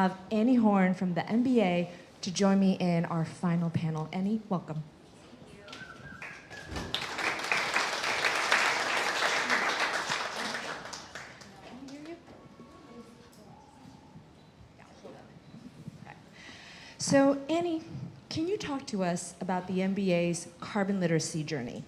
Have Annie Horn from the NBA to join me in our final panel. Annie, welcome. So, Annie, can you talk to us about the NBA's carbon literacy journey?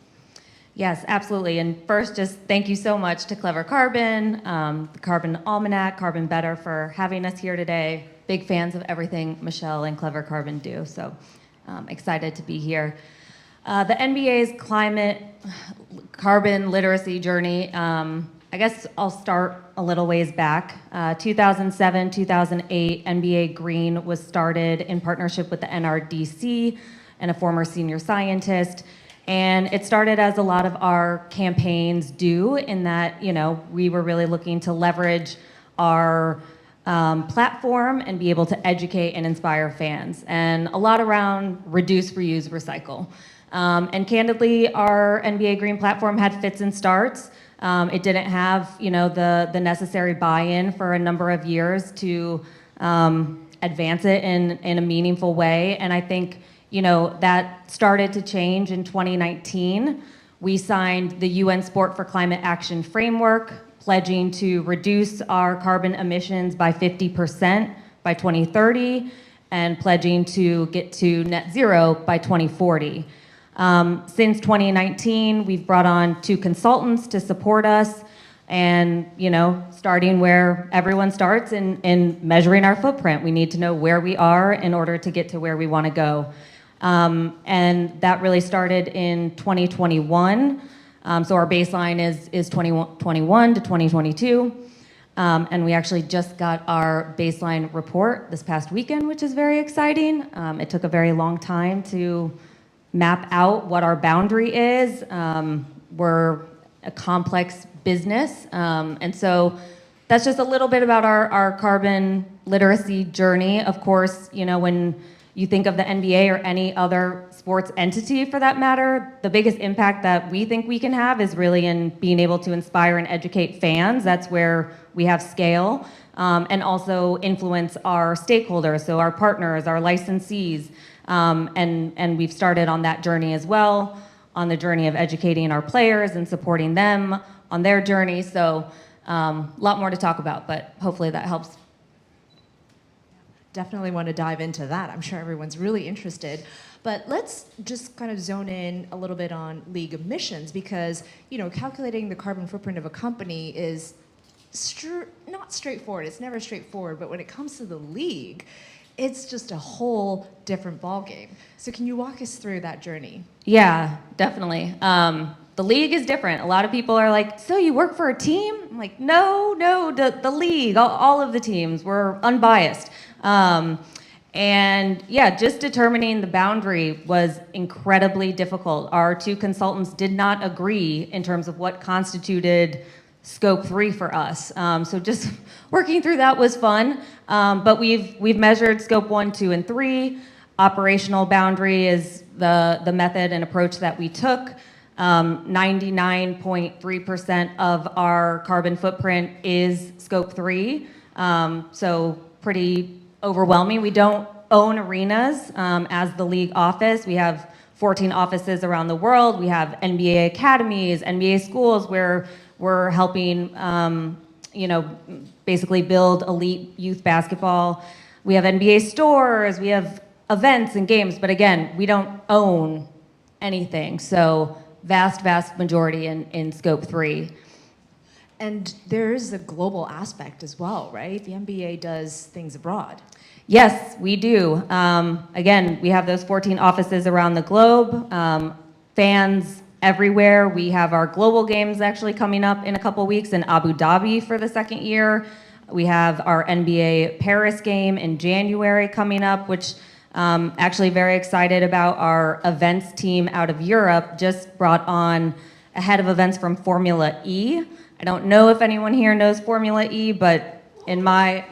Yes, absolutely. And first, just thank you so much to Clever Carbon, the Carbon Almanac, Carbon Better for having us here today. Big fans of everything Michelle and Clever Carbon do, so excited to be here. The NBA's climate carbon literacy journey, I guess I'll start a little ways back. 2007, 2008, NBA Green was started in partnership with the NRDC and a former senior scientist. And it started as a lot of our campaigns do, in that, we were really looking to leverage our platform and be able to educate and inspire fans. And a lot around reduce, reuse, recycle. And candidly, our NBA Green platform had fits and starts. It didn't have, the necessary buy-in for a number of years to advance it in a meaningful way. And I think, that started to change in 2019. We signed the UN Sport for Climate Action Framework, pledging to reduce our carbon emissions by 50% by 2030, and pledging to get to net zero by 2040. Since 2019, we've brought on 2 consultants to support us, and starting where everyone starts in measuring our footprint. We need to know where we are in order to get to where we want to go. And that really started in 2021. So our baseline is 2021 to 2022. And we actually just got our baseline report this past weekend, which is very exciting. It took a very long time to map out what our boundary is. We're a complex business. And so that's just a little bit about our carbon literacy journey. Of course, when you think of the NBA or any other sports entity for that matter, the biggest impact that we think we can have is really in being able to inspire and educate fans. That's where we have scale, and also influence our stakeholders, so our partners, our licensees, and we've started on that journey as well, on the journey of educating our players and supporting them on their journey. So a lot more to talk about, but hopefully that helps. Definitely want to dive into that. I'm sure everyone's really interested. But let's just kind of zone in a little bit on league emissions, because calculating the carbon footprint of a company is not straightforward. It's never straightforward. But when it comes to the league, it's just a whole different ballgame. So can you walk us through that journey? Yeah, definitely. The league is different. A lot of people are like, so you work for a team? I'm like, no, the league, all of the teams, we're unbiased. And yeah, just determining the boundary was incredibly difficult. Our 2 consultants did not agree in terms of what constituted scope 3 for us. So just working through that was fun. But we've measured scope 1, 2, and 3. Operational boundary is the method and approach that we took. 99.3% of our carbon footprint is scope 3. So pretty overwhelming. We don't own arenas as the league office. We have 14 offices around the world. We have NBA academies, NBA schools where we're helping, basically build elite youth basketball. We have NBA stores. We have events and games. But again, we don't own anything. So vast majority in scope 3. And there is a global aspect as well, right? The NBA does things abroad. Yes, we do. Again, we have those 14 offices around the globe, fans everywhere. We have our global games actually coming up in a couple weeks in Abu Dhabi for the 2nd year. We have our NBA Paris game in January coming up, which actually very excited about. Our events team out of Europe just brought on a head of events from Formula E. I don't know if anyone here knows Formula E, but in my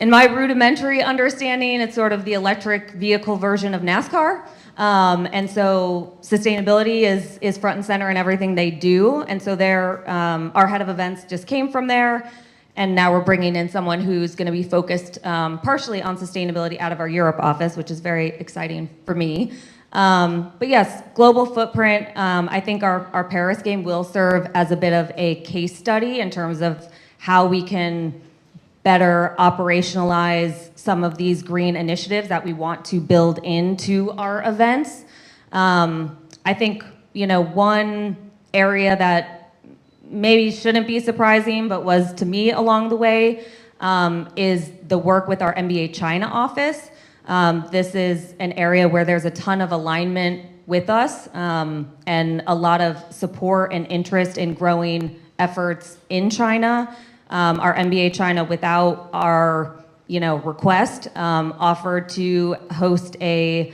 rudimentary understanding, it's sort of the electric vehicle version of NASCAR. And so sustainability is front and center in everything they do. And so our head of events just came from there. And now we're bringing in someone who's going to be focused partially on sustainability out of our Europe office, which is very exciting for me. But yes, global footprint. I think our Paris game will serve as a bit of a case study in terms of how we can better operationalize some of these green initiatives that we want to build into our events. I think, one area that maybe shouldn't be surprising, but was to me along the way, is the work with our NBA China office. This is an area where there's a ton of alignment with us, and a lot of support and interest in growing efforts in China. Our NBA China, without our request, offered to host a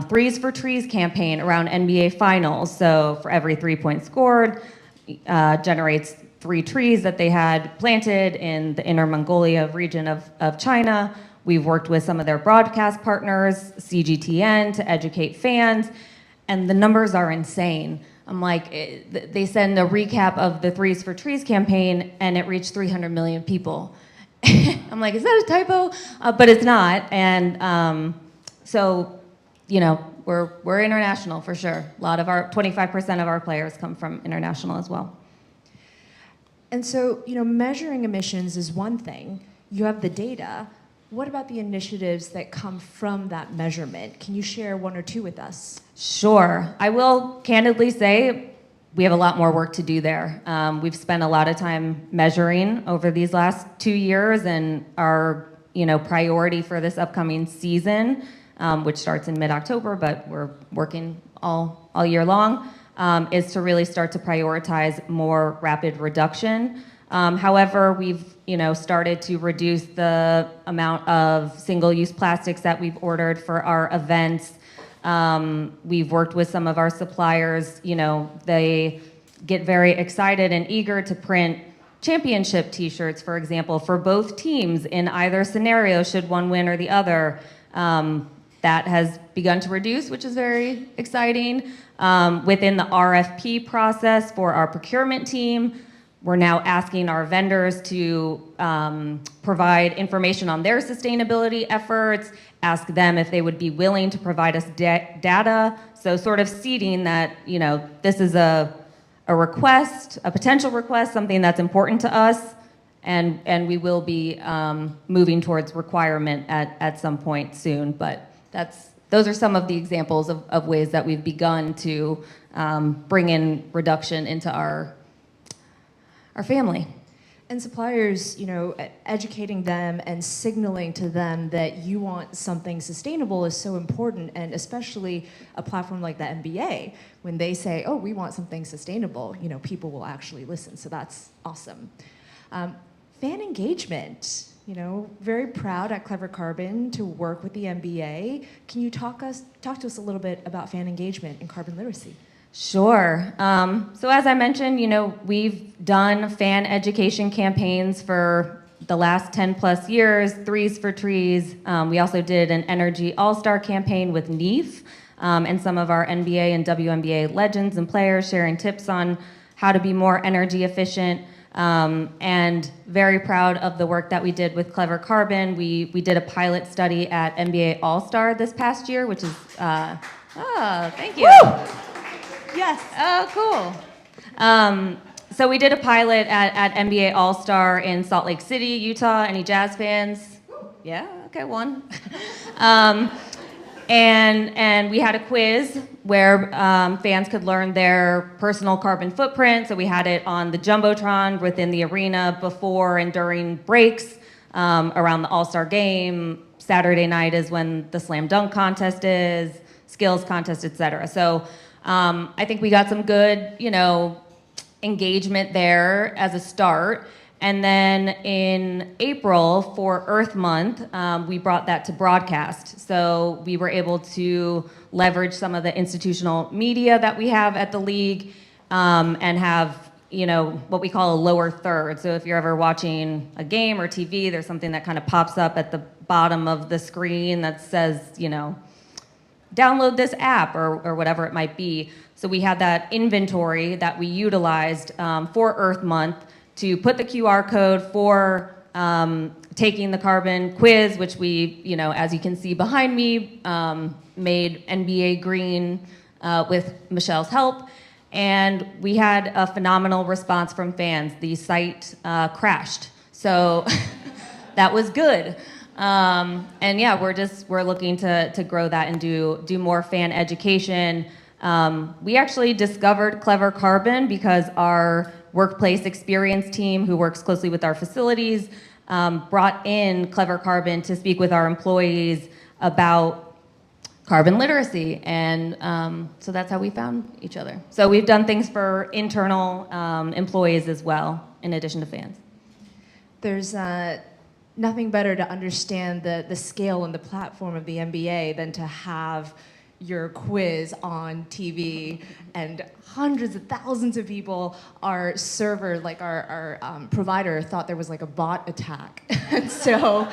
Threes for Trees campaign around NBA Finals. So for every 3-point scored, generates 3 trees that they had planted in the Inner Mongolia region of China. We've worked with some of their broadcast partners, CGTN, to educate fans, and the numbers are insane. I'm like, they send a recap of the Threes for Trees campaign, and it reached 300 million people. I'm like, is that a typo? But it's not, and so, we're international for sure. A lot of 25% of our players come from international as well. And so, measuring emissions is one thing. You have the data. What about the initiatives that come from that measurement? Can you share 1 or 2 with us? Sure. I will candidly say we have a lot more work to do there. We've spent a lot of time measuring over these last 2 years, and our priority for this upcoming season, which starts in mid-October, but we're working all year long, is to really start to prioritize more rapid reduction. However, we've started to reduce the amount of single-use plastics that we've ordered for our events. We've worked with some of our suppliers. They get very excited and eager to print championship t-shirts, for example, for both teams in either scenario, should one win or the other. That has begun to reduce, which is very exciting. Within the RFP process for our procurement team, we're now asking our vendors to provide information on their sustainability efforts, ask them if they would be willing to provide us data. So sort of seeding that, this is a request, a potential request, something that's important to us, and we will be moving towards requirement at some point soon. But those are some of the examples of ways that we've begun to bring in reduction into our family. And suppliers, educating them and signaling to them that you want something sustainable is so important, and especially a platform like the NBA, when they say, oh, we want something sustainable, people will actually listen. So that's awesome. Fan engagement, very proud at Clever Carbon to work with the NBA. Can you talk to us a little bit about fan engagement and carbon literacy? Sure. So as I mentioned, we've done fan education campaigns for the last 10 plus years, Threes for Trees. We also did an Energy All-Star campaign with NEEF, and some of our NBA and WNBA legends and players sharing tips on how to be more energy efficient. And very proud of the work that we did with Clever Carbon. We did a pilot study at NBA All-Star this past year, which is, thank you. Woo! Yes. Oh, cool. So we did a pilot at NBA All-Star in Salt Lake City, Utah. Any Jazz fans? Yeah, okay, one. And we had a quiz where fans could learn their personal carbon footprint. So we had it on the Jumbotron within the arena before and during breaks, around the All-Star game. Saturday night is when the slam dunk contest is, skills contest, etc. So I think we got some good, engagement there as a start. And then in April for Earth Month, we brought that to broadcast. So we were able to leverage some of the institutional media that we have at the league, and have, what we call a lower third. So if you're ever watching a game or TV, there's something that kind of pops up at the bottom of the screen that says, download this app or whatever it might be. So we had that inventory that we utilized for Earth Month to put the QR code for taking the carbon quiz, which we, as you can see behind me, made NBA green with Michelle's help. And we had a phenomenal response from fans. The site crashed. So that was good. And yeah, we're looking to grow that and do more fan education. We actually discovered Clever Carbon because our workplace experience team, who works closely with our facilities, brought in Clever Carbon to speak with our employees about carbon literacy, and so that's how we found each other. So we've done things for internal employees as well, in addition to fans. There's nothing better to understand the scale and the platform of the NBA than to have your quiz on TV, and hundreds of thousands of people. Our server, like our provider, thought there was like a bot attack. And so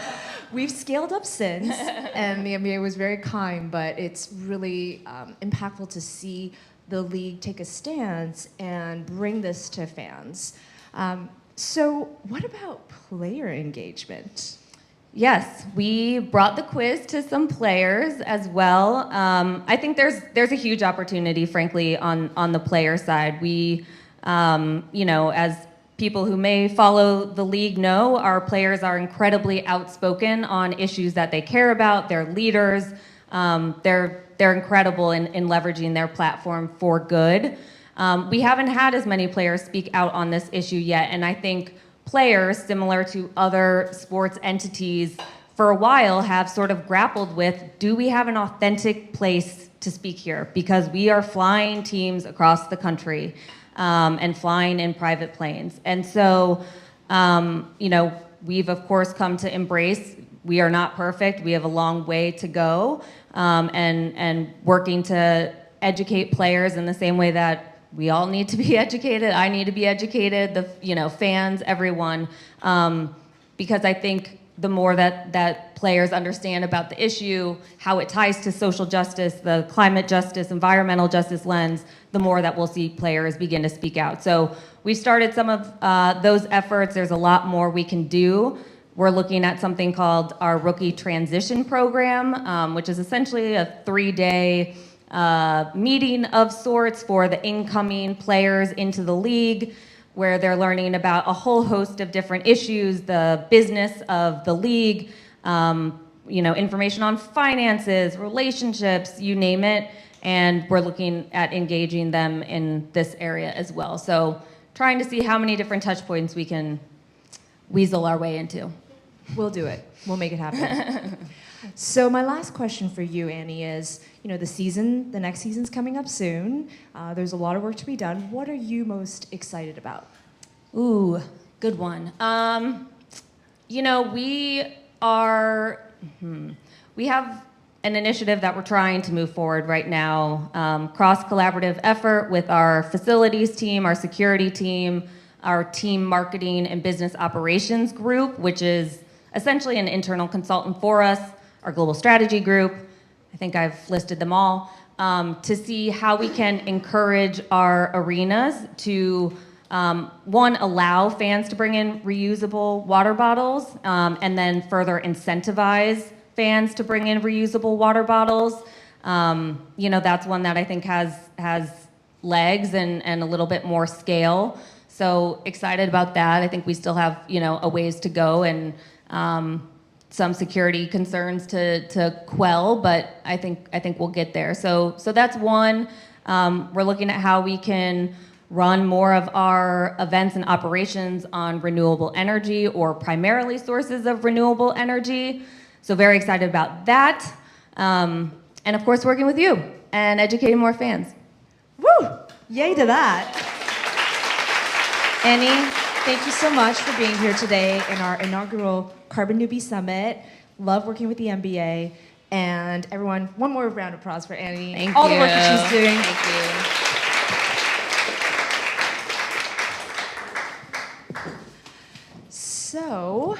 we've scaled up since, and the NBA was very kind, but it's really impactful to see the league take a stance and bring this to fans. So what about player engagement? Yes, we brought the quiz to some players as well. I think there's a huge opportunity, frankly, on the player side. We, as people who may follow the league know, our players are incredibly outspoken on issues that they care about. They're leaders. They're incredible in leveraging their platform for good. We haven't had as many players speak out on this issue yet, and I think players, similar to other sports entities, for a while have sort of grappled with, do we have an authentic place to speak here? Because we are flying teams across the country and flying in private planes. And so, we've of course come to embrace, we are not perfect, we have a long way to go, and working to educate players in the same way that we all need to be educated. I need to be educated, fans, everyone, because I think the more that players understand about the issue, how it ties to social justice, the climate justice, environmental justice lens, the more that we'll see players begin to speak out. So we started some of those efforts. There's a lot more we can do. We're looking at something called our Rookie Transition Program, which is essentially a 3-day meeting of sorts for the incoming players into the league, where they're learning about a whole host of different issues, the business of the league, information on finances, relationships, you name it, and we're looking at engaging them in this area as well. So trying to see how many different touch points we can weasel our way into. We'll do it. We'll make it happen. So my last question for you, Annie, is, the next season's coming up soon. There's a lot of work to be done. What are you most excited about? Ooh, good one. We have an initiative that we're trying to move forward right now, cross-collaborative effort with our facilities team, our security team, our team marketing and business operations group, which is essentially an internal consultant for us, our global strategy group, I think I've listed them all, to see how we can encourage our arenas to, one, allow fans to bring in reusable water bottles, and then further incentivize fans to bring in reusable water bottles. That's one that I think has legs and a little bit more scale. So excited about that. I think we still have, a ways to go, and some security concerns to quell, but I think we'll get there. So that's one. We're looking at how we can run more of our events and operations on renewable energy, or primarily sources of renewable energy. So very excited about that. And of course, working with you and educating more fans. Woo! Yay to that. Annie, thank you so much for being here today in our inaugural Carbon Newbie Summit. Love working with the NBA. And everyone, one more round of applause for Annie. Thank all you. the work that she's doing. Thank you. So